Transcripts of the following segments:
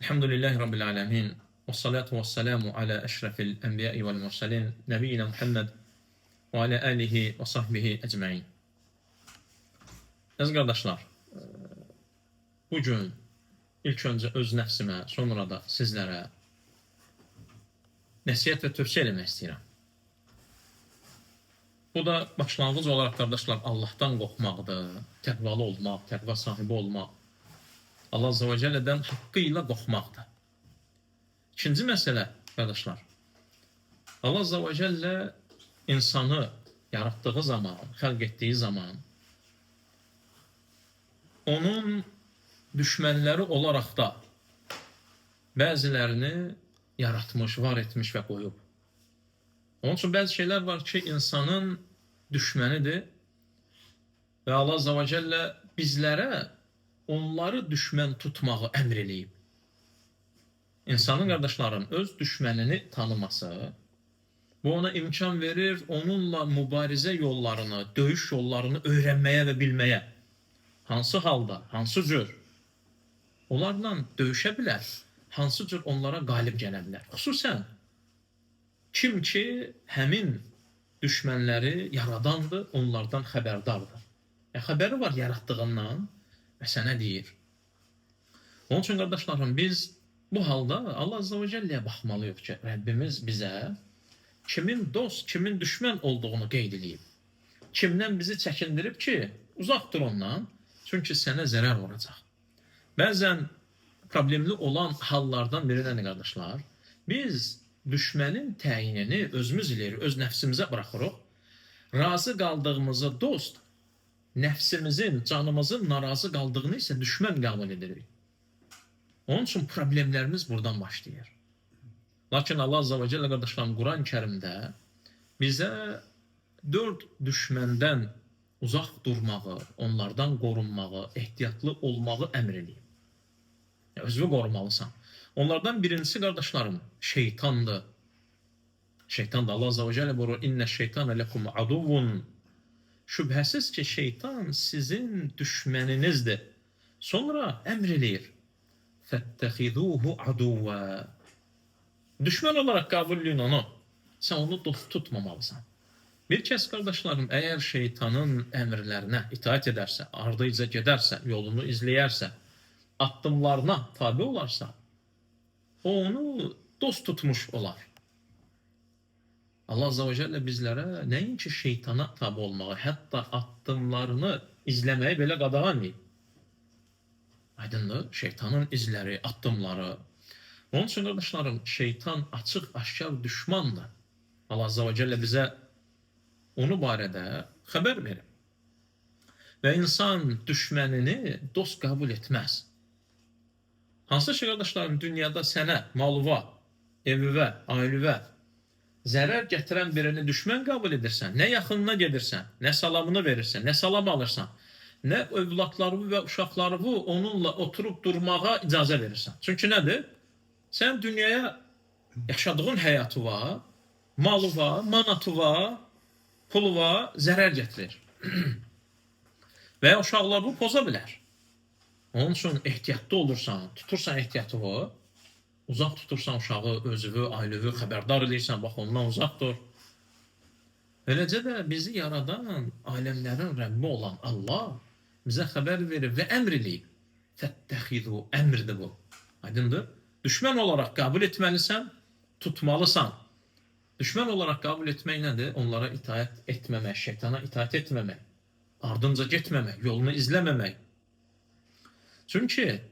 Elhamdülillahi Rabbil alemin. Və salatu və selamu alə əşrəfil ənbiyai vəl mürsəlin. Nəbiyyina Muhammed və alə alihi və sahbihi əcməin. Əziz qardaşlar, bugün ilk öncə öz nəfsimə, sonra da sizlərə nəsihət və tövsiyə eləmək istəyirəm. Bu da başlanğıc olaraq qardaşlar Allahdan qorxmaqdır, təqvalı olmaq, təqva sahibi olmaq. Allah Azze ve Celle'den hakkıyla qorxmaqdır. İkinci məsələ, qardaşlar, Allah Azze ve Celle insanı yarattığı zaman, xəlq etdiyi zaman, onun düşmənləri olaraq da bəzilərini yaratmış, var etmiş və qoyub. Onun üçün bəzi şeylər var ki, insanın düşmənidir və Allah Azze ve Celle bizlərə onları düşmən tutmağı əmr eləyib. İnsanın, qardaşlarım, öz düşmənini tanıması, bu ona imkan verir, onunla mübarizə yollarını, döyüş yollarını öyrənməyə və bilməyə. Hansı halda, hansı cür onlarla döyüşə bilər, hansı cür onlara qalib gələ bilər. Xüsusən, kim ki, həmin düşmənləri yaradandır, onlardan xəbərdardır. Xəbəri var yaratdığından və sənə deyir. Onun üçün, qardaşlarım, biz bu halda Allah Azze ve Celle'yə baxmalıyıq ki, Rəbbimiz bizə kimin dost, kimin düşmən olduğunu qeyd edib. Kimdən bizi çəkindirib ki, uzaq dur ondan, çünki sənə zərər olacaq. Bəzən problemli olan hallardan biri nədir, qardaşlar? Biz düşmənin təyinini özümüz eləyirik, öz nəfsimizə bıraxırıq. Razı qaldığımızı dost, nəfsimizin, canımızın narazı qaldığını isə düşmən qəbul edirik. Onun üçün problemlərimiz buradan başlayır. Lakin Allah Azze ve Celle, qardaşlarım, Quran-ı Kərimdə bizə 4 düşməndən uzaq durmağı, onlardan qorunmağı, ehtiyatlı olmağı əmr edib. Özünü qorumalısan. Onlardan birincisi, qardaşlarım, şeytandır. Şeytan da Allah Azze ve Celle buyurur, İnne şeytane lekum aduvun. Şübhəsiz ki, şeytan sizin düşməninizdir. Sonra əmr eləyir. Fəttəxiduhu aduvvə. Düşmən olaraq qəbul edin onu. Sən onu dost tutmamalısan. Bir kəs, qardaşlarım, əgər şeytanın əmrlərinə itaat edərsə, ardıyca gedərsə, yolunu izləyərsə, addımlarına tabi olarsa, o onu dost tutmuş olar. Allah Azze ve Celle bizlərə nəinki şeytana tabi olmağı, hətta addımlarını izləməyi belə qadağan edib. Aydındır, şeytanın izləri, addımları. Onun üçün, qardaşlarım, şeytan açıq, aşkar düşmandır. Allah Azze ve Celle bizə onu barədə xəbər verir. Və insan düşmənini dost qəbul etməz. Hansı şey, qardaşlarım, dünyada sənə, malıva, evivə, ailivə zərər gətirən birini düşmən qəbul edirsən, nə yaxınına gedirsən, nə salamını verirsən, nə salam alırsan, nə övladlarını və uşaqlarını onunla oturub durmağa icazə verirsən. Çünki nədir? Sən dünyaya yaşadığın həyatı var, malı var, manatı var, pulu var, zərər gətirir. Və ya uşaqlarını poza bilər. Onun üçün ehtiyatlı olursan, tutursan ehtiyatı var, uzaq tutursan uşağı, özünü, ailəni xəbərdar edirsən, bax ondan uzaq dur. Eləcə də bizi yaradan, aləmlərin Rəbbi olan Allah bizə xəbər verir və əmr eləyib. Fəttəxidu, əmrdir bu. Aydındır? Düşmən olaraq qəbul etməlisən, tutmalısan. Düşmən olaraq qəbul etmək nədir? Onlara itaət etməmək, şeytana itaət etməmək, ardınca getməmək, yolunu izləməmək. Çünki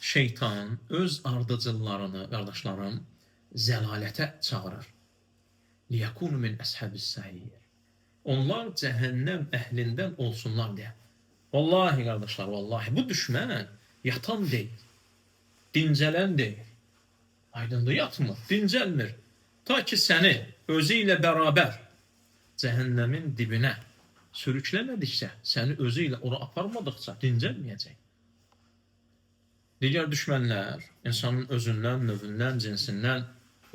şeytan öz ardıcıllarını, qardaşlarım, zəlalətə çağırır. Liyəkunu min əshabis sa'ir. Onlar cəhənnəm əhlindən olsunlar deyə. Vallahi, qardaşlar, vallahi, bu düşmən yatan deyil, dincələn deyil. Aydındır, yatmır, dincəlmir. Ta ki səni özü ilə bərabər cəhənnəmin dibinə sürükləmədikcə, səni özü ilə ora aparmadıqca dincəlməyəcək. Digər düşmənlər, insanın özündən, növündən, cinsindən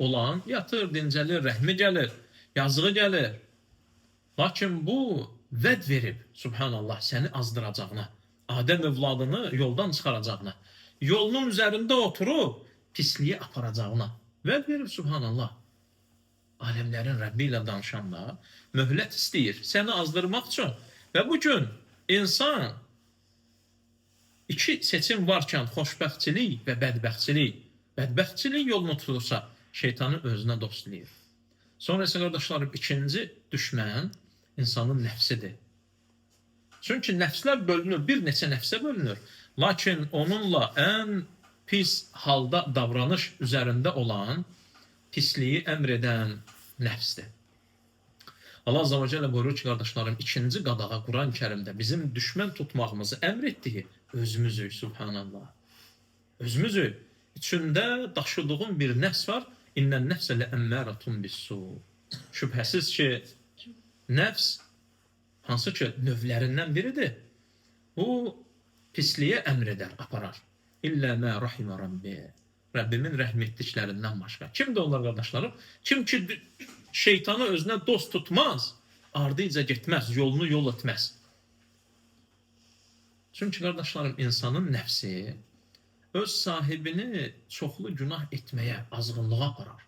olan yatır, dincəlir, rəhmi gəlir, yazığı gəlir. Lakin bu vəd verib, subhanallah, səni azdıracağına, Adəm övladını yoldan çıxaracağına, yolunun üzərində oturub pisliyə aparacağına. Vəd verib subhanallah. Aləmlərin Rəbbi ilə danışanda möhlət istəyir səni azdırmaq üçün. Və bu gün insan iki seçim varkən xoşbəxtçilik və bədbəxtçilik yolunu tutursa şeytanı özünə dostlayır. Sonra isə qardaşlarım, ikinci düşmən insanın nəfsidir. Çünki nəfslər bölünür, bir neçə nəfsə bölünür. Lakin onunla ən pis halda davranış üzərində olan pisliyi əmr edən nəfsdir. Allah Azze ve Celle buyurur ki, qardaşlarım, ikinci qadağa Quran-ı Kərimdə bizim düşmən tutmağımızı əmr etdiyi özümüzük, subhanallah. Özümüzük. İçində daşıdığın bir nəfs var. İnnən nəfsə ləəmmərətun bis-su. Şübhəsiz ki, nəfs hansı ki növlərindən biridir. Bu pisliyə əmr edər, aparar. İllə mə rahimə Rabbi. Rəbbimin rəhm etdiklərindən başqa. Kimdir onlar qardaşlarım? Kim ki şeytanı özünə dost tutmaz, ardıca getməz, yolunu yol etməz. Çünki qardaşlarım, insanın nəfsi öz sahibini çoxlu günah etməyə, azğınlığa aparar.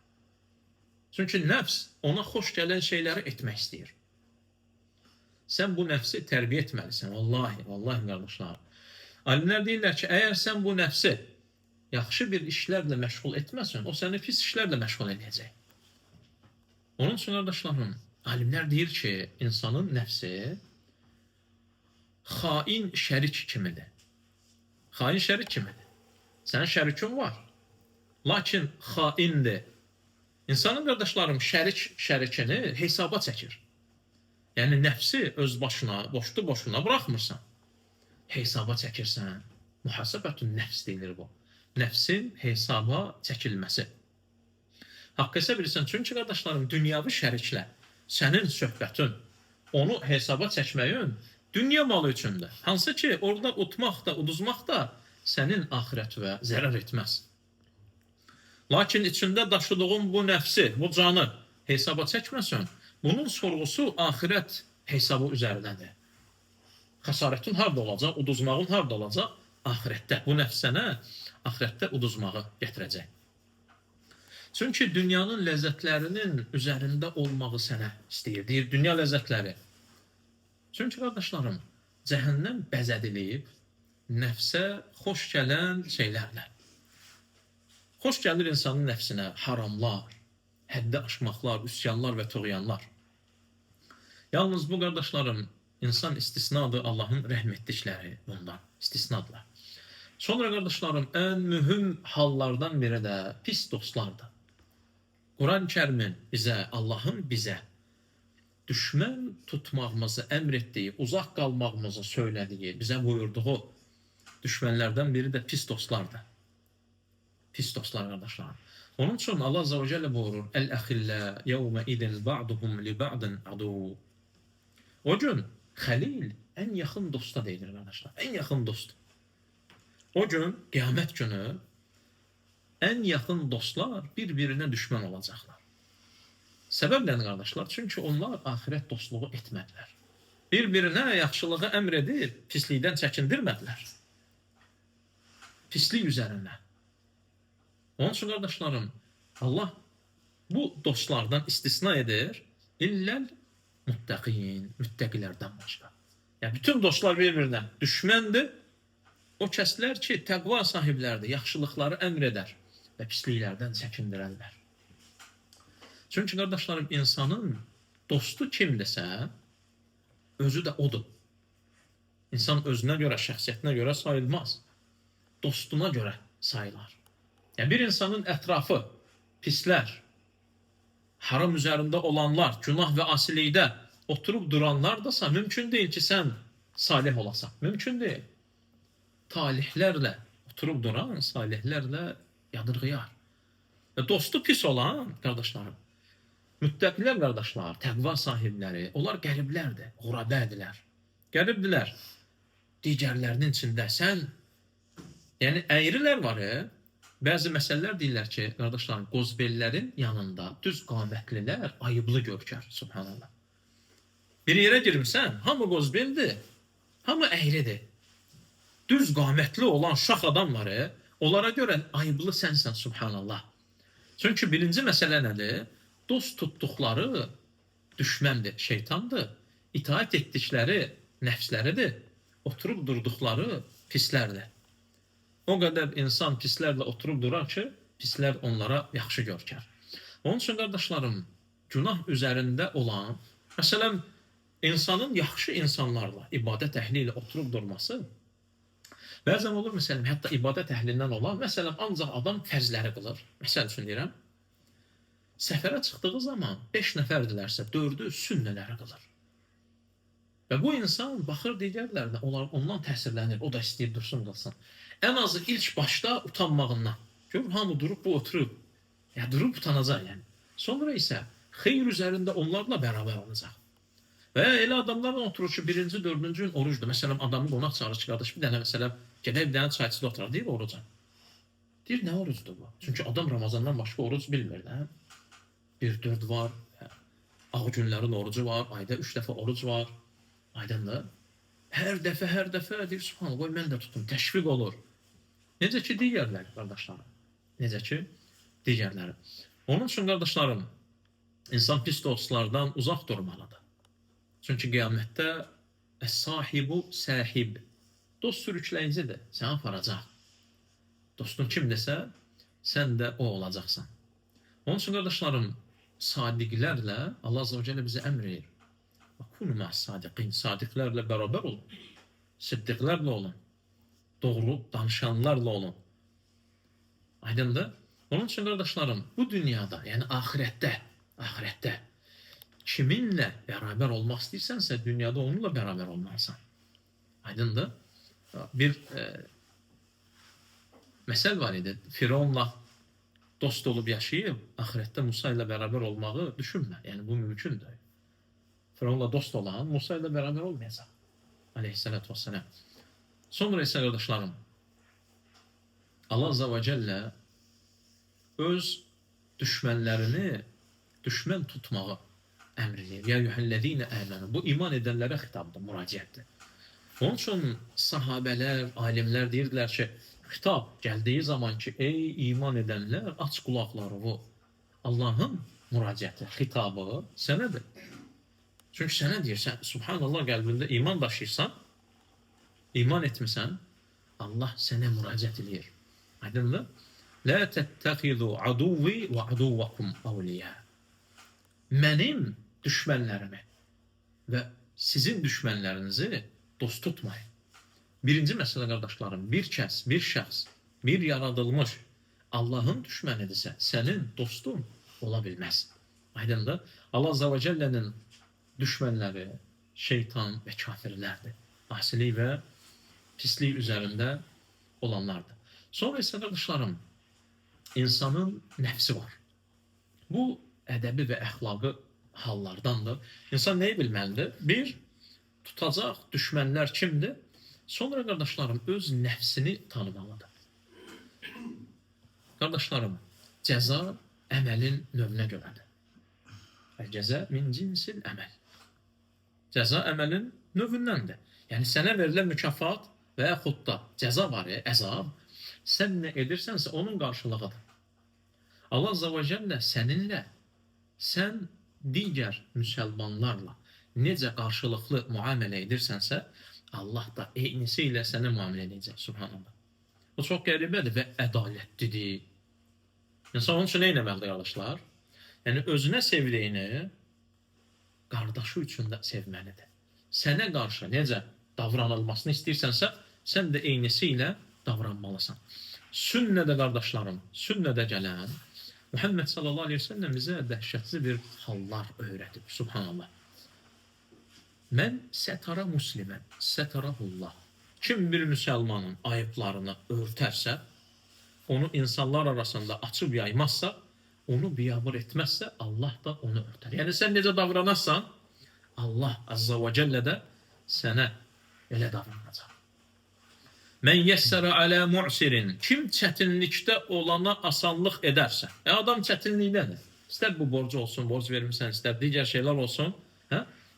Çünki nəfs ona xoş gələn şeyləri etmək istəyir. Sən bu nəfsi tərbiyə etməlisən, vallahi qardaşlar. Alimlər deyirlər ki, əgər sən bu nəfsi yaxşı bir işlərlə məşğul etməsən, o səni pis işlərlə məşğul edəcək. Onun üçün qardaşlarım, alimlər deyir ki, insanın nəfsi xain şərik kimidir. Xain şərik kimidir. Sənin şərikin var, lakin xaindir. İnsanın qardaşlarım şərikini hesaba çəkir. Yəni nəfsi öz başına, boşuna buraxmırsan. Hesaba çəkirsən. Muhasabətün nəfs deyilir bu. Nəfsin hesaba çəkilməsi. Haqq isə bilirsən, çünki qardaşlarım, dünyavi şəriklə sənin söhbətin, onu hesaba çəkməyin dünya malı üçündür. Hansı ki, orada utmaq da, uduzmaq da sənin axirətvə zərər etməz. Lakin içində daşıdığın bu nəfsi, bu canı hesaba çəkməsən, bunun sorğusu axirət hesabı üzərindədir. Xəsarətin harada olacaq, uduzmağın harada olacaq? Axirətdə. Bu nəfs sənə axirətdə uduzmağı gətirəcək. Çünki dünyanın ləzzətlərinin üzərində olmağı sənə istəyir. Deyir, dünya ləzzətləri. Çünki qardaşlarım, cəhənnəm bəzədilib nəfsə xoş gələn şeylərlə. Xoş gəlir insanın nəfsinə haramlar, həddi aşmaqlar, üsyanlar və tuğyanlar. Yalnız bu qardaşlarım, insan istisnadır, Allahın rəhm etdikləri bundan istisnadırlar. Sonra qardaşlarım, ən mühüm hallardan biri də pis dostlardır. Quran-ı Kərimin bizə, Allahın bizə düşmən tutmağımızı əmr etdiyi, uzaq qalmağımızı söylədiyi, bizə buyurduğu düşmənlərdən biri də pis dostlardır. Pis dostlar qardaşlarım. Onun üçün Allah Azze ve Celle buyurur, Əl-əxillə yevmə idin ba'duhum li ba'din adu. O gün xəlil ən yaxın dosta deyilir qardaşlar. Ən yaxın dost. O gün, qiyamət günü ən yaxın dostlar bir-birinə düşmən olacaqlar. Səbəb nədir qardaşlar? Çünki onlar axirət dostluğu etmədilər. Bir-birinə yaxşılığı əmr edib, pislikdən çəkindirmədilər. Pislik üzərində. Onun üçün qardaşlarım, Allah bu dostlardan istisna edir, illəl muttəqin, müttəqilərdən başqa. Yəni, bütün dostlar bir-birinə düşməndir. O kəslər ki, təqva sahiblərdir, yaxşılıqları əmr edər və pisliklərdən çəkindirərlər. Çünki qardaşlarım, insanın dostu kimdirsə, özü də odur. İnsan özünə görə, şəxsiyyətinə görə sayılmaz. Dostuna görə sayılar. Yəni, bir insanın ətrafı, pislər, haram üzərində olanlar, günah və asilikdə oturub duranlardasa mümkün deyil ki, sən salih olasan. Mümkün deyil. Talihlərlə oturub duran, salihlərlə yadırğıyar. Və dostu pis olan, qardaşlarım, müttəqilər qardaşlar, təqva sahibləri, onlar qəriblərdir, qurabədilər. Qəribdilər. Digərlərinin içində sən, yəni əyrilər var, bəzi məsələlər deyirlər ki, qardaşlarım, qozbellərin yanında düz qamətlilər ayıblı görkər, subhanallah. Bir yerə girmişsən, hamı qozbeldir, hamı əyridir. Düz qamətli olan şax adam var, Onlara görə ayıblı sənsən, subhanallah. Çünki birinci məsələ nədir? Dost tutduqları düşməndir, şeytandır. İtaat etdikləri nəfsləridir. Oturub durduqları pislərdir. O qədər insan pislərlə oturub durar ki, pislər onlara yaxşı görkər. Onun üçün, qardaşlarım, günah üzərində olan, məsələn, insanın yaxşı insanlarla, ibadət əhli ilə oturub durması, bəzən olur, məsələn, hətta ibadət əhlindən olan, məsələn, ancaq adam fərzləri qılır. Məsəl üçün deyirəm, səfərə çıxdığı zaman 5 nəfərdilərsə, 4-ü sünnələri qılır. Və bu insan baxır digərlərinə, ondan təsirlənir, o da istəyir dursun qılsın. Ən azı ilk başda utanmağından. Görür, hamı durub, bu oturub. Ya durub utanacaq yəni. Sonra isə xeyr üzərində onlarla bərabər olacaq. Və elə adamlarla oturur ki, 1-ci, 4-cü gün orucdur. Məsələn, adamı qonaq çağırır ki, qardaş, bir dənə məsələn, gedək bir dənə çayçıda oturur, deyir oruca. Deyir, nə orucdur bu? Çünki adam Ramazandan başqa oruc bilmir, nə? 1-4 var, ağ günlərin orucu var, ayda 3 dəfə oruc var. Aydındır. Hər dəfə deyir, subhanallah, qoy mən də tutum, təşviq olur. Necə ki, digərləri, qardaşlarım. Necə ki, digərləri. Onun üçün, qardaşlarım, insan pis dostlardan uzaq durmalıdır. Çünki qiyamətdə əs-sahibu sahib. Dost sürükləyicidir, səni aparacaq. Dostun kimdirsə, sən də o olacaqsan. Onun üçün, qardaşlarım, sadiqlərlə Allah Azze və Celle bizə əmr edir. Kunu məhs-sadiqin, sadiqlərlə bərabər olun. Siddiqlərlə olun. Doğru danışanlarla olun. Aydındır? Onun üçün, qardaşlarım, bu dünyada, yəni ahirətdə kiminlə bərabər olmaq istəyirsənsə, dünyada onunla bərabər olmalısan. Aydındır? Bir məsəl var idi. Firavunla dost olub yaşayıb, ahirətdə Musa ilə bərabər olmağı düşünmə. Yəni, bu mümkündür. Firavunla dost olan Musa ilə bərabər olmayacaq. Aleyhissalatu vesselam. Sonra isə, qardaşlarım, Allah Azze və Celle öz düşmənlərini düşmən tutmağı əmr edir. Ya yuhəllədiyinə əmənu. Bu, iman edənlərə xitabdır, müraciətdir. Onun üçün sahabələr, alimlər deyirdilər ki, xitab gəldiyi zaman ki, ey iman edənlər, aç qulaqları bu. Allahın müraciəti, xitabı sənədir. Çünki sənə deyirsən, subhanallah, qəlbində iman daşıyırsan, iman etmirsən, Allah sənə müraciət edir. Aydındır? Lə təttəxidu aduvi və aduvakum avliyə. Mənim düşmənlərimi və sizin düşmənlərinizi dost tutmayın. Birinci məsələ, qardaşlarım, bir kəs, bir şəxs, bir yaradılmış Allahın düşmənidirsə, sənin dostun ola bilməz. Aydındır? Allah Azze və Celle'nin düşmənləri şeytan və kafirlərdir. Asilik və pislik üzərində olanlardır. Sonra isə, qardaşlarım, insanın nəfsi var. Bu, ədəbi və əxlaqı hallardandır. İnsan nəyi bilməlidir? Bir, tutacaq düşmənlər kimdir? Sonra, qardaşlarım, öz nəfsini tanımalıdır. Qardaşlarım, cəza əməlin növünə görədir. Cəza min cinsil əməl. Cəza əməlin növündəndir. Yəni, sənə verilən mükafat və yaxud da cəza var ya, əzab, sən nə edirsənsə, onun qarşılığıdır. Allah Azze və Celle səninlə, sən digər müsəlmanlarla necə qarşılıqlı müamilə edirsənsə, Allah da eynisi ilə sənə müamilə edəcək, subhanallah. Bu çox qəribədir və ədalətlidir. İnsan onun üçün nə etməlidir, qardaşlar? Yəni, özünə sevdiyini qardaşı üçün də sevməlidir. Sənə qarşı necə davranılmasını istəyirsənsə, sən də eynisi ilə davranmalısan. Sünnədə, qardaşlarım, sünnədə gələn Muhammed sallallahu aleyhi ve sellem bizə dəhşətli bir hallar öyrədib, subhanallah. Mən sətara muslimən, sətarahullah. Kim bir müsəlmanın ayıblarını örtərsə, onu insanlar arasında açıb yaymazsa, onu biyabır etməzsə, Allah da onu örtər. Yəni, sən necə davranarsan, Allah Azza və Cəllə də sənə elə davranacaq. Mən yəssərə alə mu'sirin. Kim çətinlikdə olana asanlıq edərsə. Adam çətinlikdədir. İstər bu borcu olsun, borc vermirsən, istər digər şeylər olsun.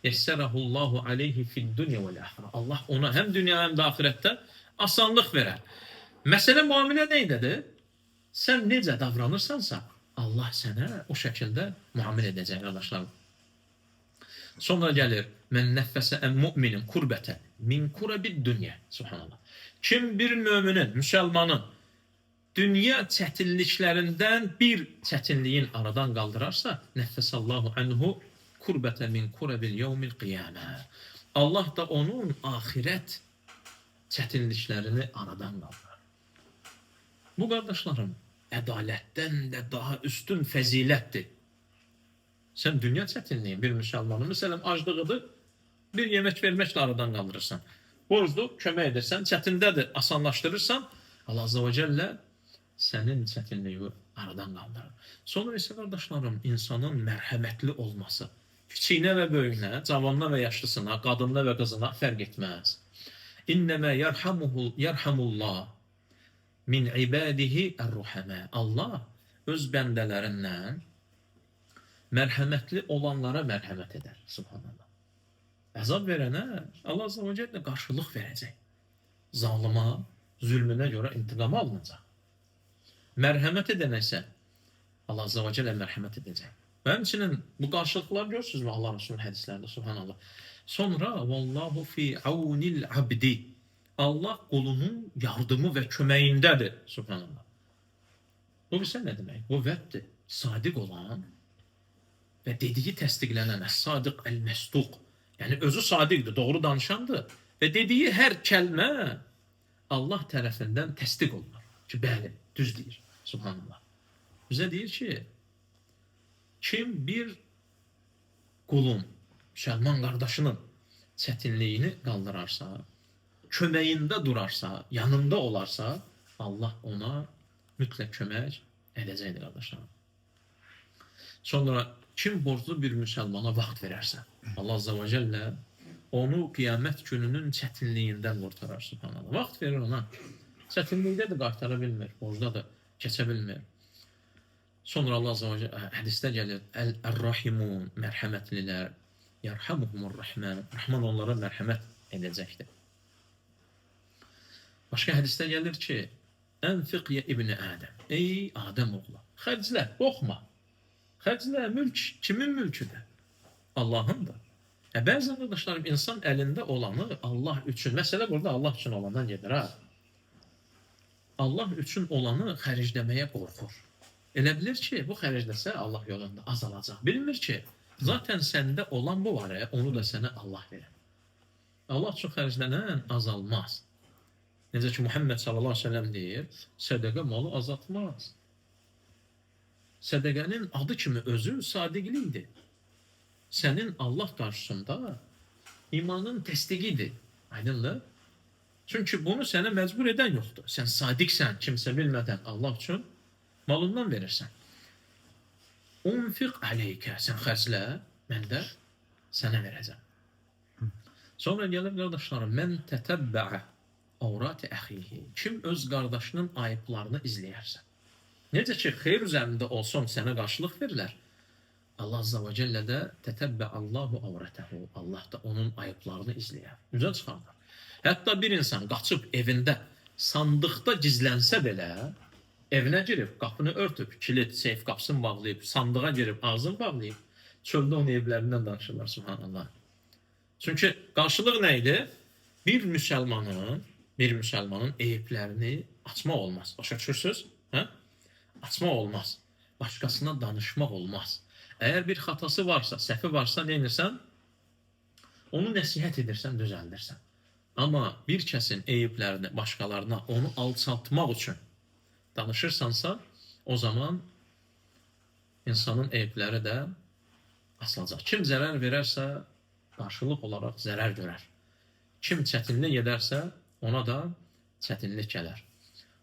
Yəssərəhullahu aleyhi fid dünya vəl-əxirə. Allah ona həm dünya həm də axirətdə asanlıq verər. Məsələ müamilə neydədir? Sən necə davranırsansa, Allah sənə o şəkildə müamilə edəcək, qardaşlarım. Sonra gəlir, mən nəffəsə ən müminin kurbətə min kurabid dünya. Subhanallah. Kim bir müminin, müsəlmanın dünya çətinliklərindən bir çətinliyin aradan qaldırarsa, nəffəsallahu anhu kurbətə min kurabil yevmil qiyamə. Allah da onun axirət çətinliklərini aradan qaldırır. Bu, qardaşlarım, ədalətdən də daha üstün fəzilətdir. Sən dünya çətinliyi bir müsəlmanın, məsələn, aclığıdır, bir yemək verməklə aradan qaldırırsan. Borcdur, kömək edirsən, çətindədir, asanlaşdırırsan, Allah Azza və Cəllə sənin çətinliyi aradan qaldırır. Sonra isə, qardaşlarım, insanın mərhəmətli olması, kiçiyinə və böyüyünə, cavanına və yaşlısına, qadınına və qızına fərq etməz. İnnəmə yərhamullah min ibadihi ər-ruhamə. Allah öz bəndələrindən mərhəmətli olanlara mərhəmət edər. Subhanallah. Əzab verənə Allah Azza və Cəllə qarşılıq verəcək. Zalıma, zülmünə görə intiqam alınacaq. Mərhəmət edənə isə Allah Azza və Cəllə mərhəmət edəcək. Və həmçinin bu qarşılıqlar görürsünüzmü Allah Resulü'nün hədislərində? Subhanallah. Sonra vallahu fi aunil abdi. Allah qulunun yardımı və köməyindədir. Subhanallah. Bu bilsə nə demək? Bu vəddir. Sadiq olan və dediyi təsdiqlənən əs-sadiq əl-məsduq. Yəni özü sadiqdir, doğru danışandır. Və dediyi hər kəlmə Allah tərəfindən təsdiq olunur. Ki, bəli, düz deyir. Subhanallah. Bizə deyir ki, kim bir qulun, müsəlman qardaşının çətinliyini qaldırarsa, köməyində durarsa, yanında olarsa, Allah ona mütləq kömək edəcəkdir, qardaşlarım. Sonra kim borclu bir müsəlmana vaxt verərsə, Allah Azza və Cəllə onu qiyamət gününün çətinliyindən qurtarar. Subhanallah. Vaxt verir ona. Çətinlikdədir, qaytara bilmir, borcdadır, keçə bilmir. Sonra Allah Azza və Cəllə hədisdə gəlir, Əl-Rahimun, mərhəmətlilər, Yərhamuhumur-Rəhmən, Rəhman onlara mərhəmət edəcəkdir. Başqa hədisdə gəlir ki, Ənfiq yə İbn Ədəm, ey Adəm oğlu, xərclə, oxma. Xərclə, mülk, kimin mülküdür? Allahındır. Bəzən qardaşlarım, insan əlində olanı Allah üçün, məsələ burada Allah üçün olandan gedir, ha? Allah üçün olanı xərcləməyə qorxur. Elə bilir ki, bu xərcləsə Allah yolunda azalacaq. Bilmir ki, zaten səndə olan bu var, onu da sənə Allah verir. Allah üçün xərclənən azalmaz. Necə ki, Muhammed sallallahu aleyhi ve sellem deyir, sədəqə malı azaltmaz. Sədəqənin adı kimi özü sadiqlikdir. Sənin Allah qarşısında imanın təsdiqidir. Aydındır? Çünki bunu sənə məcbur edən yoxdur. Sən sadiqsən, kimsə bilmədən Allah üçün malından verirsən. Unfiq aleykə, sən xərclə, mən də sənə verəcəm. Sonra gəlir qardaşlarım, mən tətəbbəə avrati əxihi. Kim öz qardaşının ayıblarını izləyərsə. Necə ki, xeyr üzərində olsun sənə qarşılıq verilər. Allah Azza və Cəllə də tətəbbə Allahu avratəhu. Allah da onun ayıblarını izləyər. Üzə çıxardır. Hətta bir insan qaçıb evində, sandıqda gizlənsə belə, evinə girib, qapını örtüb, kilit, seyf qapısını bağlayıb, sandığa girib, ağzını bağlayıb, çöldə onun evlərindən danışırlar, subhanallah. Çünki qarşılıq nə idi? Bir müsəlmanın eyiblərini açmaq olmaz. Başa düşürsünüz? Hə? Açmaq olmaz. Başqasına danışmaq olmaz. Əgər bir xatası varsa, səhvi varsa, nə edirsən? Onu nəsihət edirsən, düzəldirsən. Amma bir kəsin eyiblərini başqalarına, onu alçaltmaq üçün danışırsansa, o zaman insanın eyibləri də asılacaq. Kim zərər verərsə, qarşılıq olaraq zərər görər. Kim çətinlik edərsə, ona da çətinlik gələr.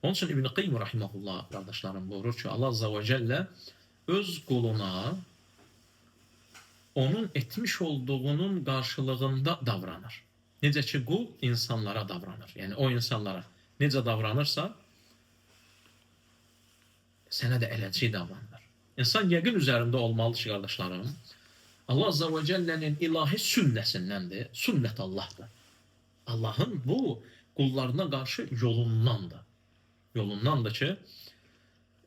Onun üçün İbn Qayyim rahimehullah qardaşlarım buyurur ki, Allah Azza və Cəllə öz quluna onun etmiş olduğunun qarşılığında davranır. Necə ki, qul insanlara davranır. Yəni, o insanlara necə davranırsa, sənə də eləncik davranır. İnsan yəqin üzərində olmalıdır ki, qardaşlarım, Allah Azza və Cəllənin ilahi sünnəsindəndir, sünnət Allahdır. Allahın bu qullarına qarşı yolundandır. yolundandır ki,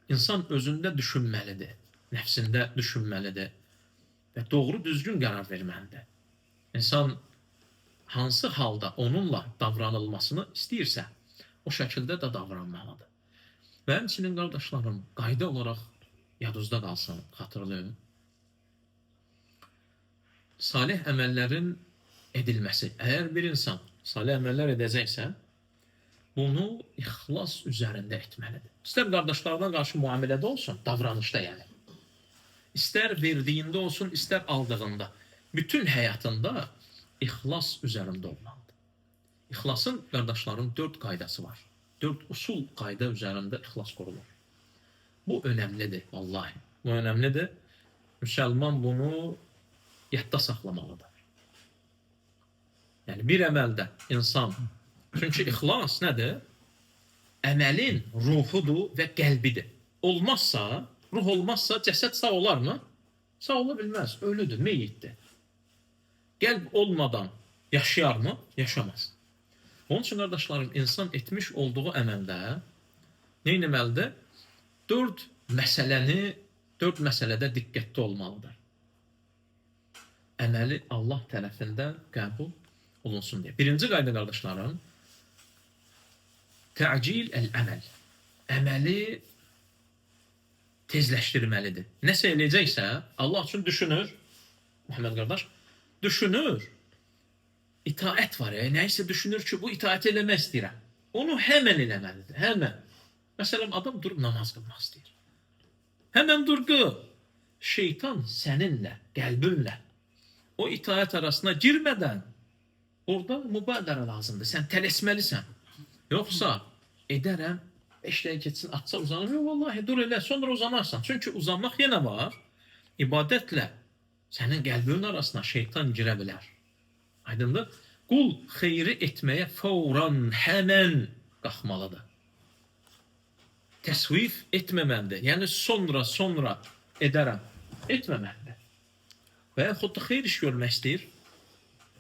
insan özündə düşünməlidir, nəfsində düşünməlidir və doğru düzgün qərar verməlidir. İnsan hansı halda onunla davranılmasını istəyirsə, o şəkildə də davranmalıdır. Və həmçinin qardaşlarım, qayda olaraq yadınızda qalsın, xatırlayın. Salih əməllərin edilməsi. Əgər bir insan salih əməllər edəcəksə, bunu ixlas üzərində etməlidir. İstər qardaşlarına qarşı müamilədə olsun, davranışda yəni. İstər verdiyində olsun, istər aldığında. Bütün həyatında ixlas üzərində olmalıdır. İxlasın, qardaşların 4 qaydası var. 4 usul qayda üzərində ixlas qurulur. Bu önəmlidir, vallahi. Bu önəmlidir. Müsəlman bunu yadda saxlamalıdır. Yəni, bir əməldə insan, çünki ixlas nədir? Əməlin ruhudur və qəlbidir. Olmazsa, ruh olmazsa cəsəd sağ olarmı? Sağ ola bilməz, ölüdür, meyitdir. Qəlb olmadan yaşayarmı? Yaşamaz. Onun üçün, qardaşlarım, insan etmiş olduğu əməldə nə etməlidir? 4 məsələdə diqqətli olmalıdır. Əməli Allah tərəfindən qəbul olunsun deyə. Birinci qayda, qardaşlarım, tə'cil əl-əməl. Əməli tezləşdirməlidir. Nəsə eləyəcəksə, Allah üçün düşünür, Muhammed qardaş, düşünür, itaət var ya, nəysə düşünür ki, bu itaət eləmək istəyirəm. Onu həmən eləməlidir, həmən. Məsələn, adam durub namaz qılmaq istəyir. Həmən dur qıl. Şeytan səninlə, qəlbinlə o itaət arasına girmədən orada mübadərə lazımdır. Sən tələsməlisən. Yoxsa edərəm, 5 dəqiqə keçsin, atsa uzanır. Yox, vallahi, dur elə, sonra uzanarsan. Çünki uzanmaq yenə var. İbadətlə sənin qəlbinin arasına şeytan girə bilər. Aydındır? Qul xeyri etməyə fəvran, həmən qalxmalıdır. Təsvif etməməlidir. Yəni, sonra edərəm. Etməməlidir. Və yaxud da xeyr iş görmək istəyir.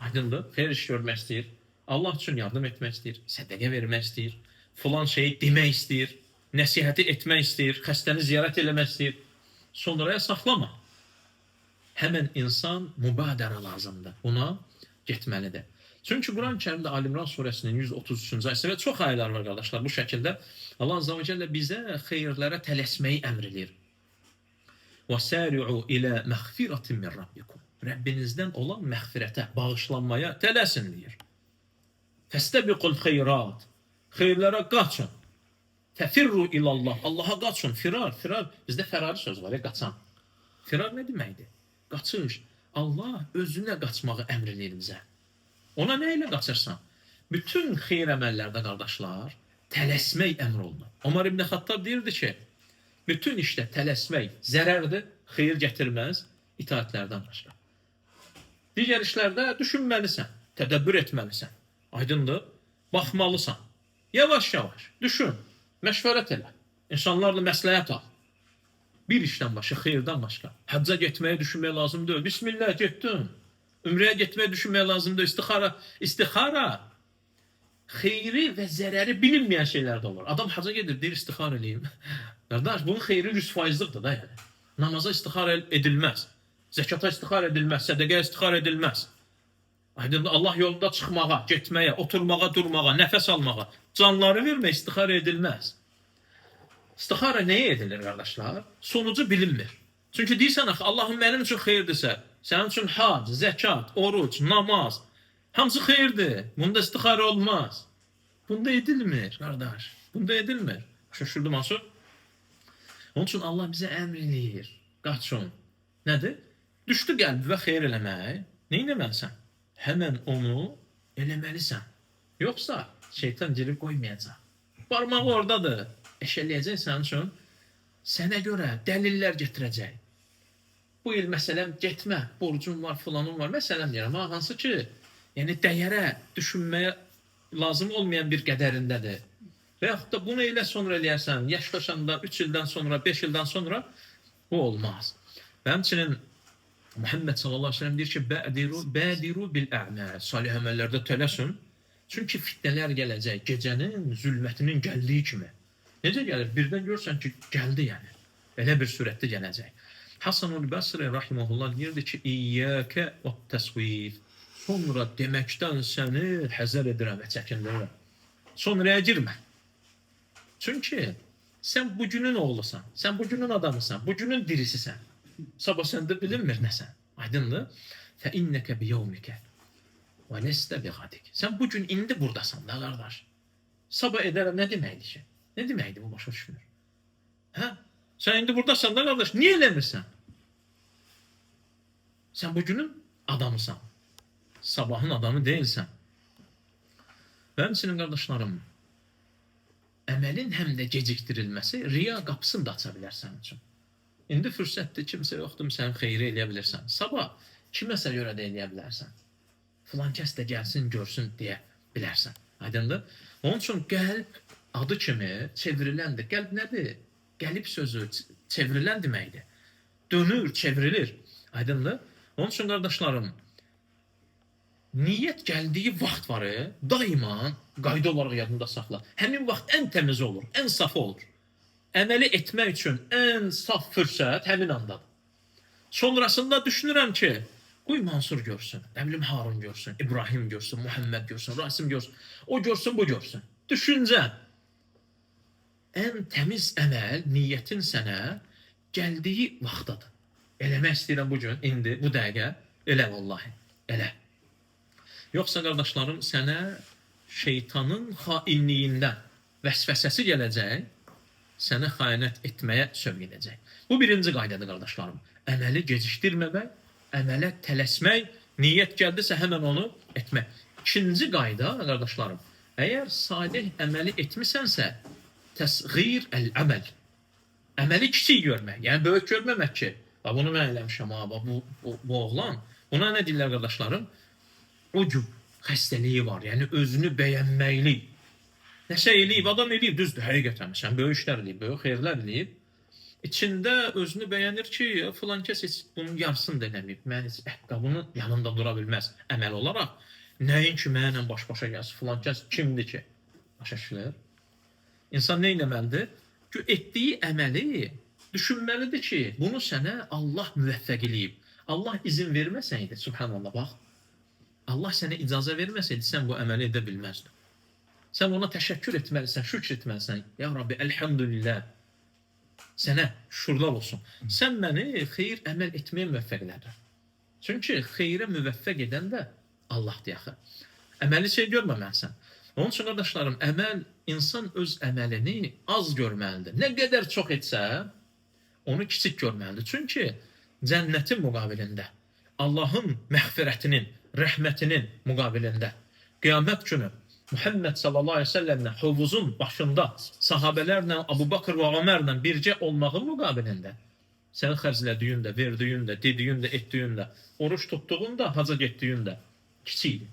Aydındır? Xeyr iş görmək istəyir. Allah üçün yardım etmək istəyir. Sədəqə vermək istəyir. Filan şeyi demək istəyir. Nəsihəti etmək istəyir. Xəstəni ziyarət eləmək istəyir. Sonraya saxlama. Həmən insan mübadərə lazımdır. Buna getməlidir. Çünki Quran-ı Kərimdə Ali İmran surəsinin 133-cü ayəsi və çox ayələr var, qardaşlar, bu şəkildə Allah Azza və Cəllə bizə xeyirlərə tələsməyi əmr edir. وَسَارِعُوا إِلَى مَغْفِرَةٍ مِنْ رَبِّكُمْ Rəbbinizdən olan məğfirətə, bağışlanmaya tələsin, deyir. فَاسْتَبِقُوا الْخَيْرَاتِ Xeyirlərə qaçın. فَفِرُّوا إِلَى اللّٰهِ Allaha qaçın. Firar. Bizdə fərari söz var ya, qaçan. Firar nə deməkdir? Qaçış. Allah özünə qaçmağı əmr edir bizə. Ona nə ilə qaçırsan? Bütün xeyir əməllərdə, qardaşlar, tələsmək əmr olunur. Ömər İbn Xattab deyirdi ki, bütün işdə tələsmək zərərdir, xeyir gətirməz, itaətlərdən başqa. Digər işlərdə düşünməlisən, tədəbbür etməlisən. Aydındır? Baxmalısan. Yavaş-yavaş, düşün, məşvərət elə. İnsanlarla məsləhət al. Bir işdən başqa, xeyirdən başqa. Həcca getməyə düşünmək lazım deyil. Bismillah, getdin. Ümrəyə getməyə düşünmək lazım deyil. İstixara. Xeyri və zərəri bilinməyən şeylər də olur. Adam hacca gedir, deyir, istixara eləyim. Qardaş, bunun xeyri 100%'lıqdır da yəni. Namaza istixara edilməz. Zəkata istixara edilməz. Sədəqəyə istixara edilməz. Aydın, Allah yolunda çıxmağa, getməyə, oturmağa, durmağa, nəfəs almağa, canları vermək istixara edilməz. İstixara nəyə edilir, qardaşlar? Sonucu bilinmir. Çünki deyirsən, Allahım mənim üçün xeyirdirsə, sənin üçün hac, zəkat, oruc, namaz, hamısı xeyirdir. Bunda istixara olmaz. Bunda edilmir, qardaş. Bunda edilmir. Şaşırdım asıl. Onun üçün Allah bizə əmr eləyir. Qaçın. Nədir? Düşdü qəlbivə xeyir eləmək. Nə eləməlisən? Həmən onu eləməlisən. Yoxsa şeytan girib qoymayacaq. Barmağı oradadır. Eşələyəcək sənin üçün. Sənə görə dəlillər getirəcək. Bu il məsələn getmə, borcun var, filanın var. Məsələn deyirəm, hansı ki, yəni dəyərə, düşünməyə lazım olmayan bir qədərindədir. Və yaxud da bunu elə sonra eləyərsən, yaşlaşanda 3 ildən sonra, 5 ildən sonra bu olmaz. Və həmçinin Muhammed sallallahu aleyhi ve sellem deyir ki, bədiru bil-ə'məl, salih əməllərdə tələsin. Çünki fitnələr gələcək, gecənin zülmətinin gəldiyi kimi. Necə gəlir? Birdən görsən ki, gəldi yəni. Elə bir sürətdə gələcək. Hasan-ül Basri rahimehullah deyirdi ki, İyyəkə və təsvif. Sonra deməkdən səni həzər edirəm və çəkindirirəm. Sonraya girmə. Çünki sən bugünün oğlusan, sən bugünün adamısan, bugünün dirisisən. Sabah səndə bilinmir nəsən. Aydındır? Fə innəkə biyevmikə və lestə biğadik. Sən bugün indi buradasan da qardaş. Sabah edərəm nə deməkdir ki? Nə deməkdir bu başa düşmür? Hə? Sən indi buradasan da qardaş, niyə eləmirsən? Sən bugünün adamısan. Sabahın adamı deyilsən. Və həmçinin qardaşlarım, əməlin həm də gecikdirilməsi riya qapısını da aça bilər sənin üçün. İndi fürsətdir, kimsə yoxdur, sən xeyri eləyə bilirsən. Sabah kiməsə görə də eləyə bilərsən. Filan kəs də gəlsin, görsün deyə bilərsən. Aydındır? Onun üçün qəlb adı kimi çevriləndir. Qəlb nədir? Qəlib sözü çevrilən deməkdir. Dönür, çevrilir. Aydındır? Onun üçün qardaşlarım, niyyət gəldiyi vaxt var, daima qayda olaraq yadında saxla. Həmin vaxt ən təmiz olur, ən safı olur. Əməli etmək üçün ən saf fürsət həmin andadır. Sonrasında düşünürəm ki, qoy Mansur görsün, nə bilim Harun görsün, İbrahim görsün, Muhammed görsün, Rasim görsün, o görsün, bu görsün. Düşüncə, ən təmiz əməl, niyyətin sənə gəldiyi vaxtadır. Eləmək istəyirəm bugün, indi, bu dəqiqə, elə vallahi, elə. Yoxsa qardaşlarım, sənə şeytanın xainliyindən vəsvəsəsi gələcək, səni xəyanət etməyə sövq edəcək. Bu birinci qaydadır qardaşlarım. Əməli gecikdirməmək, əmələ tələsmək, niyyət gəldisə həmən onu etmək. İkinci qayda qardaşlarım, əgər salih əməli etmisənsə, təsğir əl-əməl. Əməli kiçik görmək, yəni böyük görməmək ki, bunu mən eləmişəm, bu oğlan. Buna nə deyirlər qardaşlarım? O cür xəstəliyi var, yəni özünü bəyənməklik. Nəsə eləyib, adam eləyib, düzdür, həqiqətən. Sən böyük işlər eləyib, böyük xeyirlər eləyib. İçində özünü bəyənir ki, filan kəs heç bunun yarısını da eləməyib. Mən heç əqqabının yanında dura bilməz əməl olaraq. Nəyin ki, mənlə baş-başa gəlsin, filan kəs kimdir ki? Başa düşülür. İnsan nə eləməlidir? Ki, etdiyi əməli düşünməlidir ki, bunu sənə Allah müvəffəq eləyib. Allah izin verməsəydi, subhanallah, bax, Allah sənə icazə verməsəydi, sən bu əməli edə bilməzdin. Sən ona təşəkkür etməlisən, şükr etməlisən. Ya Rabbi, əlhamdülillah, sənə şükürlər olsun. Sən məni xeyir əməl etməyə müvəffəq elədin. Çünki xeyrə müvəffəq edən də Allahdır axı. Əməli şey görməməlisən. Onun üçün, qardaşlarım, insan öz əməlini az görməlidir. Nə qədər çox etsə, onu kiçik görməlidir. Çünki cənnətin müqabilində, Allahın məğfirətinin, rəhmətinin müqabilində, qiyamət günü Muhammed sallallahu aleyhi ve sellemlə hovuzun başında sahabələrlə, Abu Bakr və Ömərlə bircə olmağın müqabilində, sən xərclədiyin də, verdiyin də, dediyin də, etdiyin də, oruç tutduğun da, haca getdiyin də kiçikdir.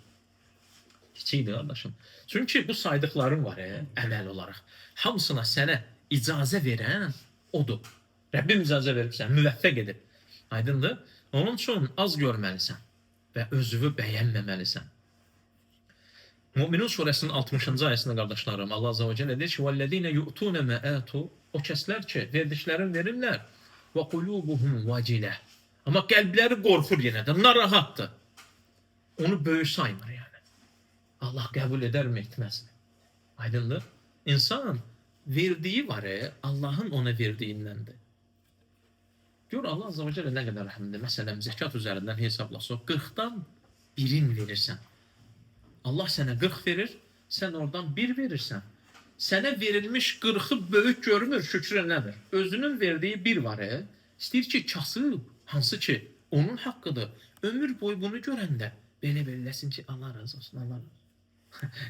Kiçikdir, qardaşım. Çünki bu saydıqların var, əməl olaraq. Hamısına sənə icazə verən odur. Rəbbim icazə veribsən, müvəffəq edib. Aydındır? Onun üçün az görməlisən və özünü bəyənməməlisən. Müminun surəsinin 60-cı ayəsində qardaşlarım, Allah azza və cəllə deyir ki, "Vəllezîne yu'tûne mâ âtû", o kəslər ki, verdiklərini verirlər, "və qulûbuhum vacileh", amma qəlbləri qorxur yenə də, narahatdır. Onu böyük saymır yəni. Allah qəbul edərmi, etməzmi? Aydındır? İnsan verdiyi var, Allahın ona verdiyindəndir. Gör Allah azza və cəllə nə qədər rəhmlidir. Məsələn, zəkat üzərindən hesablasaq, 40-dan 1-in verirsən. Allah sənə 40 verir, sən oradan 1 verirsən. Sənə verilmiş 40-ı böyük görmür, şükür eləmir. Özünün verdiyi 1 var, istəyir ki, kasıb, hansı ki, onun haqqıdır. Ömür boyu bunu görəndə, belə-beləsin ki, Allah razı olsun, Allah razı olsun.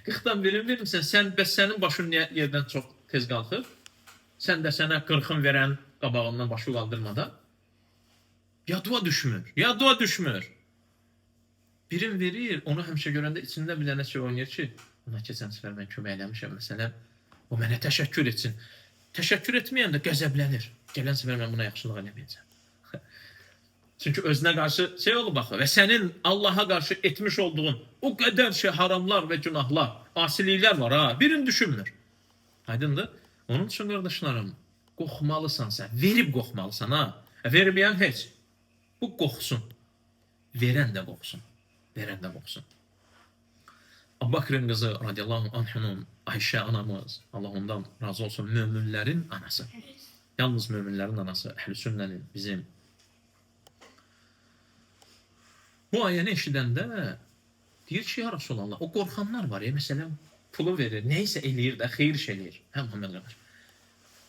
40-dan 1-in verirsən, bəs sənin başın yerdən çox tez qalxır. Sən də sənə 40-ın verən qabağından başı qaldırmadan. Yadıva düşmür, yadıva düşmür. Birin verir, onu həmişə görəndə içində bir dənə şey oynayır ki, ona keçən səfər mən kömək eləmişəm, məsələn, o mənə təşəkkür etsin. Təşəkkür etməyən də qəzəblənir. Gələn səfər mən buna yaxşılıq eləməyəcəm. Çünki özünə qarşı şey olub baxı və sənin Allaha qarşı etmiş olduğun o qədər şey, haramlar və günahlar, asiliklər var, birini düşünmür. Aydındır? Onun üçün qardaşlarım, qorxmalısan sən, verib qorxmalısan ha. Verməyən heç. Bu qorxsun. Verən də qorxsun. Verən də qorxsun. Əbu-Bakrin qızı radiyallahu anhunun Ayşə anamız, Allah ondan razı olsun, möminlərin anası. Yalnız möminlərin anası, Əhl-i Sünnənin bizim. Bu ayəni eşidəndə deyir ki, ya Rasulallah, o qorxanlar var ya, məsələn, pulu verir, neysə eləyir də, xeyir iş eləyir. Hə, Muhammed qardaş.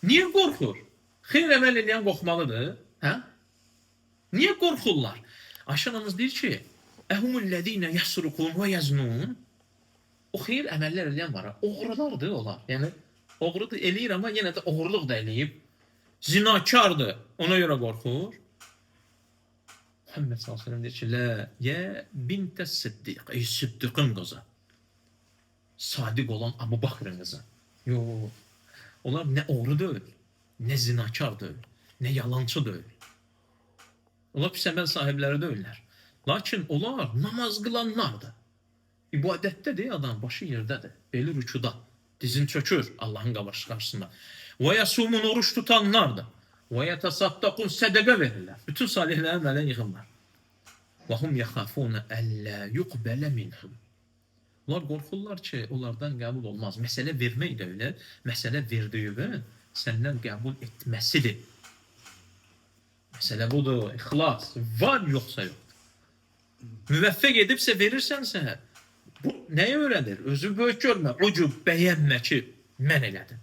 Niyə qorxur? Xeyr əməl eləyən qorxmalıdır. Hə? Niyə qorxurlar? Ayşə anamız deyir ki, Əhumullədinə yəsruqun və yəznun. O xeyir əməllər eləyən var. Oğrulardır onlar. Yəni, oğrudur eləyir, amma yenə də oğurluq da eləyib. Zinakardır. Ona görə qorxur. Muhammed sallallahu əleyhi və səlləm deyir ki, lə yə bintə siddiq. Ey siddiqin qızı. Sadiq olan Əbu-Bakrin qızı. Yox. Onlar nə oğru deyil, nə zinakar deyil, nə yalancı deyil. Onlar pis əməl sahibləri deyirlər. Lakin onlar namaz qılanlardır. İbadətdədir adam, başı yerdədir. Beli rükuda, dizin çökür Allahın qarşısında. Və yəsumun oruç tutanlardır. Və yətəsaddaqun sədəqə verirlər. Bütün salihlərin əmələ yığırlar. Və hum yəxafuna əllə yuqbələ minhum. Onlar qorxurlar ki, onlardan qəbul olmaz. Məsələ vermək də elə, məsələ verdiyin səndən qəbul etməsidir. Məsələ budur, ixlas. Var yoxsa yox. Müvəffəq edibsə verirsənsə, bu nəyə öyrədir? Özü böyük görmə, o cür bəyənmə ki, mən elədim.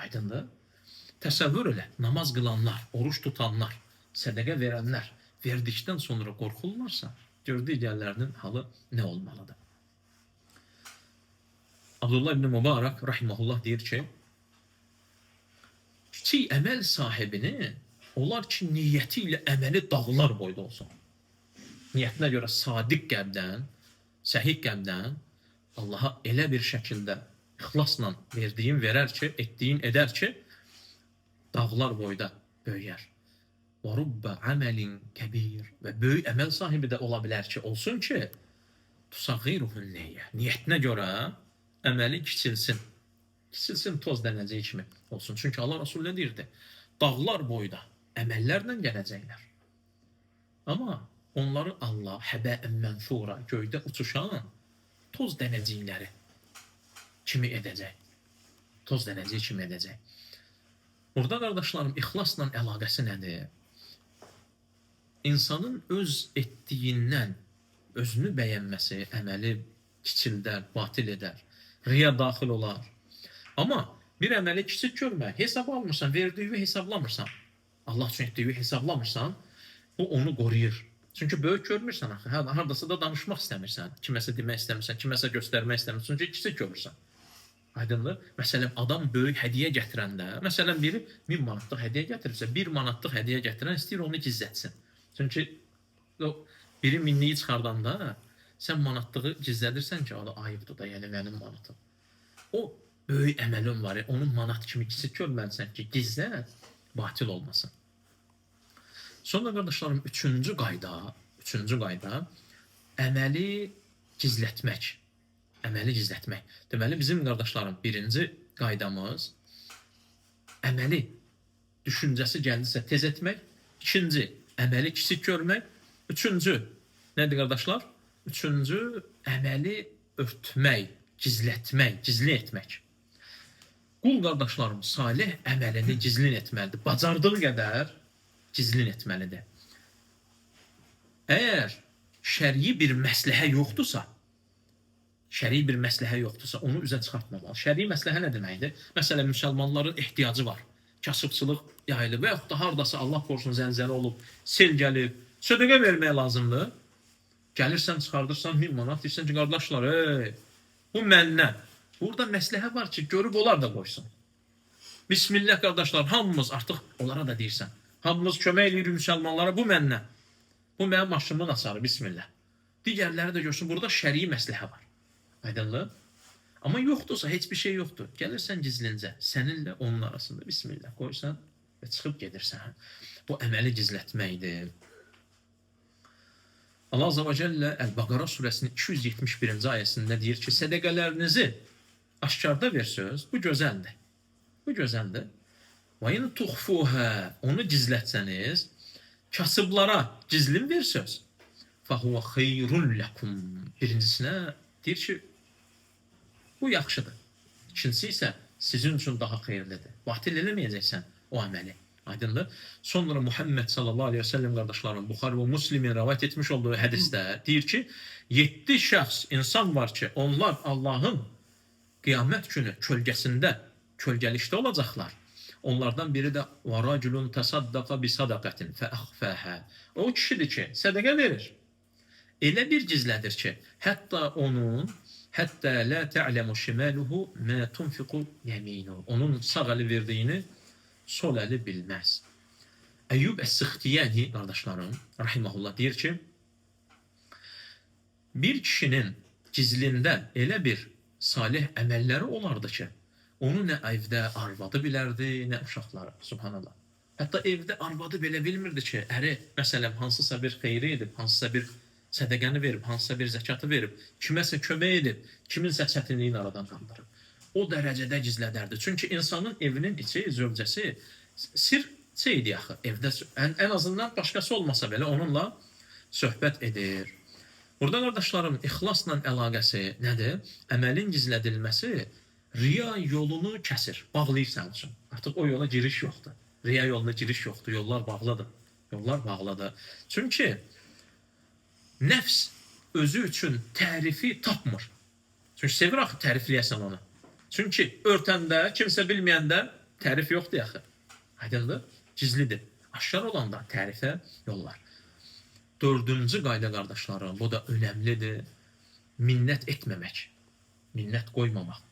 Aydındır? Təsəvvür elə, namaz qılanlar, oruç tutanlar, sədəqə verənlər verdikdən sonra qorxurlarsa, gördüyü digərlərinin halı nə olmalıdır? Abdullah ibn Mübarək rahimehullah deyir ki, kiçik əməl sahibini olar ki, niyyəti ilə əməli dağlar boyda olsun. Niyyətinə görə sadiq qəlbdən, səhih qəlbdən Allaha elə bir şəkildə ixlasla verdiyin verər ki, etdiyin edər ki, dağlar boyda böyüyər. Və rubbə əməlin kəbir. Və böyük əməl sahibi də ola bilər ki, olsun ki, tusağiruhun neyyə. Niyyətinə görə əməli kiçilsin. Kiçilsin toz dənəcəyi kimi olsun. Çünki Allah Rasulü nə deyirdi? Dağlar boyda əməllərlə gələcəklər. Amma onları Allah həbəən mənfura, göydə uçuşan toz dənəcikləri kimi edəcək. Toz dənəciyi kimi edəcək. Burada qardaşlarım, ixlasla əlaqəsi nədir? İnsanın öz etdiyindən özünü bəyənməsi, əməli kiçildər, batil edər, riya daxil olar. Amma bir əməli kiçik görmək, hesab almırsan, verdiyi hesablamırsan, Allah üçün etdiyi hesablamırsan, bu onu qoruyur. Çünki böyük görmürsən axı, hardasa da danışmaq istəmirsən, kiməsə demək istəmirsən, kiməsə göstərmək istəmirsən, çünki kiçik görürsən. Aydındır? Məsələn, adam böyük hədiyyə gətirəndə, məsələn, biri 1000 manatlıq hədiyyə gətiribsə, 1 manatlıq hədiyyə gətirən istəyir onu gizlətsin. Çünki biri minliyi çıxardanda, sən manatlığı gizlədirsən ki, o da ayıbdır da, yəni mənim manatım. O böyük əməlin var, onun manat kimi kiçik görməlisən ki, gizlət, batil olmasın. Sonra qardaşlarım, üçüncü qayda, əməli gizlətmək. Əməli gizlətmək. Deməli, bizim qardaşlarım, birinci qaydamız, əməli düşüncəsi gəldisə tez etmək, ikinci, əməli kiçik görmək, üçüncü, nədir qardaşlar? Üçüncü, əməli örtmək, gizlətmək, gizli etmək. Qul qardaşlarım, salih əməlini gizlin etməlidir. Bacardığı qədər gizlin etməlidir. Əgər şəri bir məsləhə yoxdursa, onu üzə çıxartmamalı. Şəri məsləhə nə deməkdir? Məsələn, müsəlmanların ehtiyacı var. Kasıbçılıq yayılıb və yaxud da haradasa Allah qorusun zəlzələ olub, sel gəlib, sədəqə vermək lazımdır. Gəlirsən, çıxardırsan 1000 manat, deyirsən ki, qardaşlar, bu məndən. Burada məsləhə var ki, görüb onlar da qoysun. Bismillah qardaşlar, hamımız artıq onlara da deyirsən. Hamımız kömək edirik müsəlmanlara, bu məndən. Bu mənim maşımın açarı, bismillah. Digərləri də görsün, burada şəri məsləhə var. Aydınlı? Amma yoxdursa, heç bir şey yoxdur. Gəlirsən gizlincə, səninlə onun arasında bismillah qoysan və çıxıb gedirsən. Bu əməli gizlətməkdir. Allah Azza və Cəllə Əl-Bəqara surəsinin 271-ci ayəsində deyir ki, sədəqələrinizi aşkarda versiniz, bu gözəldir. Bu gözəldir. Və in tuxfuha, onu gizlətsəniz, kasıblara gizlin versəz, fəhuva xeyrun ləkum. Birincisinə deyir ki, bu yaxşıdır. İkincisi isə sizin üçün daha xeyirlidir. Batil eləməyəcəksən o əməli. Aydındır. Sonra Muhammed sallallahu aleyhi ve sellem qardaşlarım Buxari və Müslimin rəvayət etmiş olduğu hədisdə deyir ki, 7 şəxs insan var ki, onlar Allahın qiyamət günü kölgəsində, kölgəlikdə olacaqlar. Onlardan biri də varaculun tasaddaqa bi sadaqatin fa akhfaha. O kişidir ki, sədaqə verir. Elə bir gizlədir ki, hətta la ta'lamu shimaluhu ma tunfiqu yaminuhu. Onun sağ əli verdiyini sol əli bilməz. Əyyub Əs-Sıxtiyani qardaşlarım rahimehullah deyir ki, bir kişinin gizlində elə bir salih əməlləri olardı ki, onu nə evdə arvadı bilərdi, nə uşaqları. Subhanallah. Hətta evdə arvadı belə bilmirdi ki, əri məsələn hansısa bir xeyri edib, hansısa bir sədəqəni verib, hansısa bir zəkatı verib, kiməsə kömək edib, kiminsə çətinliyin aradan qaldırıb. O dərəcədə gizlədərdi. Çünki insanın evinin içi, zövcəsi sirçə idi axı. Evdə ən azından başqası olmasa belə onunla söhbət edir. Burada qardaşlarım, ixlasla əlaqəsi nədir? Əməlin gizlədilməsi riya yolunu kəsir, bağlayır sənin üçün. Artıq o yola giriş yoxdur. Riya yoluna giriş yoxdur, yollar bağlıdır. Yollar bağlıdır. Çünki nəfs özü üçün tərifi tapmır. Çünki sevir axı tərifləyəsən onu. Çünki örtəndə, kimsə bilməyəndə tərif yoxdur yaxı. Aydındır, gizlidir. Aşkar olanda tərifə yollar. Dördüncü qayda qardaşlarım, bu da önəmlidir. Minnət etməmək. Minnət qoymamaq.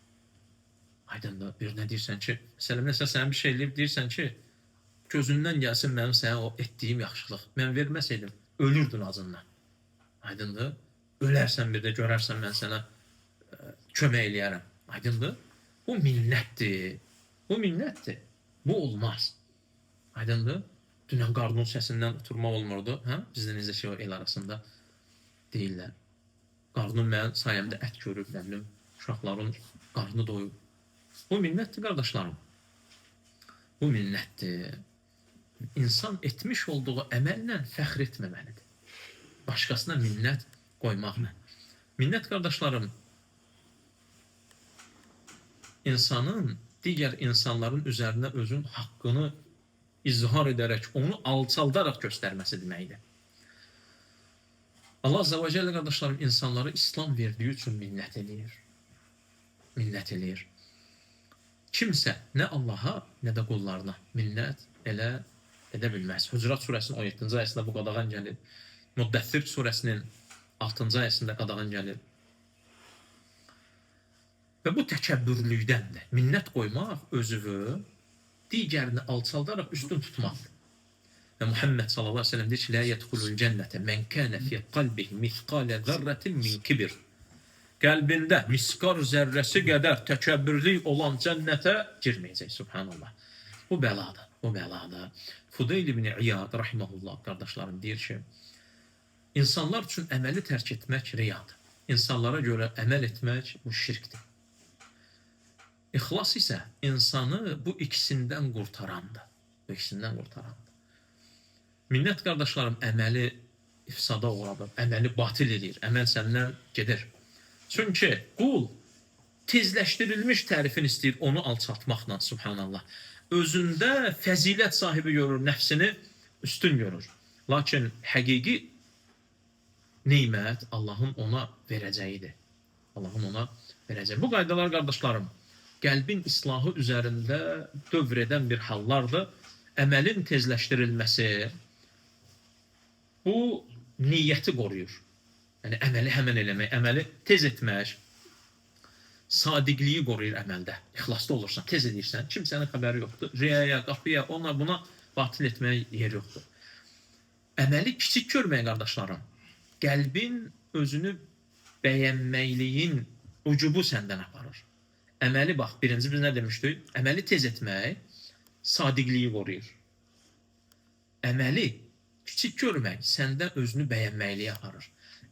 Aydındır, bir nə deyirsən ki, məsələn, sən bir şey eləyib deyirsən ki, gözündən gəlsin mənim sənə o etdiyim yaxşılıq. Mən verməsəydim, ölürdün acından. Aydındır, ölərsən bir də görərsən mən sənə kömək eləyərəm. Aydındır, bu minnətdir. Bu minnətdir. Bu olmaz. Aydındır, dünən qarnın səsindən oturmaq olmurdu. Bizdə necə şey o el arasında deyirlər. Qarnım mənim sayəmdə ət görür, nə bilim, uşaqların qarnı doyur. Bu minnətdir, qardaşlarım. Bu minnətdir. İnsan etmiş olduğu əməllə fəxr etməməlidir. Başqasına minnət qoymaqla. Minnət, qardaşlarım, insanın digər insanların üzərinə özün haqqını izhar edərək, onu alçaldaraq göstərməsi deməkdir. Allah Azze ve Celle qardaşlarım insanları İslam verdiyi üçün minnət eləyir. Minnət eləyir. Kimsə nə Allaha, nə də qullarına minnət edə bilməz. Hucurat surəsinin 17-ci ayəsində bu qadağan gəlir. Müddəthir surəsinin 6-cı ayəsində qadağan gəlir. Və bu təkəbbürlükdəndir. Minnət qoymaq özünü digərini alçaldaraq üstün tutmaqdır. Və Muhammed sallallahu aleyhi ve sellem deyir ki, "La yedhulul cennete men kana fi qalbihi mithqala zarratin min kibr." Qəlbində miskar zərrəsi qədər təkəbbürlük olan cənnətə girməyəcək. Subhanallah. Bu bəladır. Bu bəladır. Fudayl ibn İyad rahimehullah qardaşlarım deyir ki, insanlar üçün əməli tərk etmək riyadır. İnsanlara görə əməl etmək bu şirkdir. İxlas isə insanı bu ikisindən qurtarandır. Bu ikisindən qurtarandır. Minnət qardaşlarım əməli ifsada uğradır, əməli batil edir, əməl səndən gedir. Çünki qul tezləşdirilmiş tərifin istəyir onu alçaltmaqla, subhanallah. Özündə fəzilət sahibi görür, nəfsini üstün görür. Lakin həqiqi neymət Allahın ona verəcəyidir. Allahın ona verəcəyi. Bu qaydalar qardaşlarım, qəlbin islahı üzərində dövr edən bir hallardır. Əməlin tezləşdirilməsi bu niyyəti qoruyur. Yəni əməli həmən eləmək, əməli tez etmək, sadiqliyi qoruyur əməldə. İxlasda olursan, tez edirsən, kimsənin xəbəri yoxdur. Riyaya, qapıya, ona buna batil etməyə yer yoxdur. Əməli kiçik görməyə qardaşlarım, qəlbin özünü bəyənməkliyin ucubu səndən aparır. Əməli bax, birinci biz nə demişdik? Əməli tez etmək sadiqliyi qoruyur. Əməli kiçik görmək səndən özünü bəyənməkliyə aparır.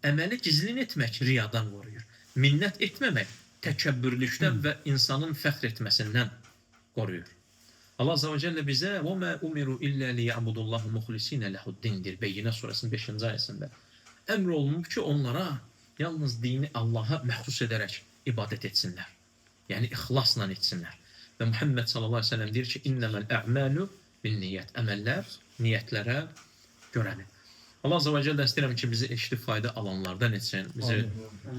Əməli gizlin etmək riyadan qoruyur. Minnət etməmək təkəbbürlükdən və insanın fəxr etməsindən qoruyur. Allah Azze ve Celle bizə وَمَا أُمِرُوا إِلَّا لِيَعْبُدُوا اللّٰهُ مُخْلِسِينَ لَهُ الدِّينَdir. Beyyinə surəsinin 5-ci ayəsində. Əmr olunub ki, onlara yalnız dini Allaha məxsus edərək ibadət etsinlər. Yəni, ixlasla etsinlər. Və Muhammed sallallahu aleyhi ve sellem deyir ki, İnnəməl ə'məlu bin niyyət. Əməllər niyyətlərə görədir. Allah Azze ve Celle istəyirəm ki, bizi eşli fayda alanlardan etsin, bizi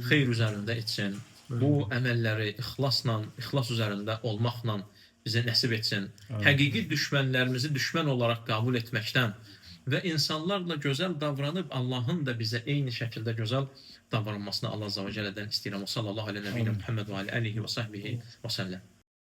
xeyr üzərində etsin. Bu əməlləri ixlas üzərində olmaqla bizə nəsib etsin. Həqiqi düşmənlərimizi düşmən olaraq qəbul etməkdən və insanlarla gözəl davranıb Allahın da bizə eyni şəkildə gözəl davranmasını Allah Azze ve Celle'dən istəyirəm. Sallallahu aleyhi ve sellem Muhammed və alihi və sahbihi və səlləm.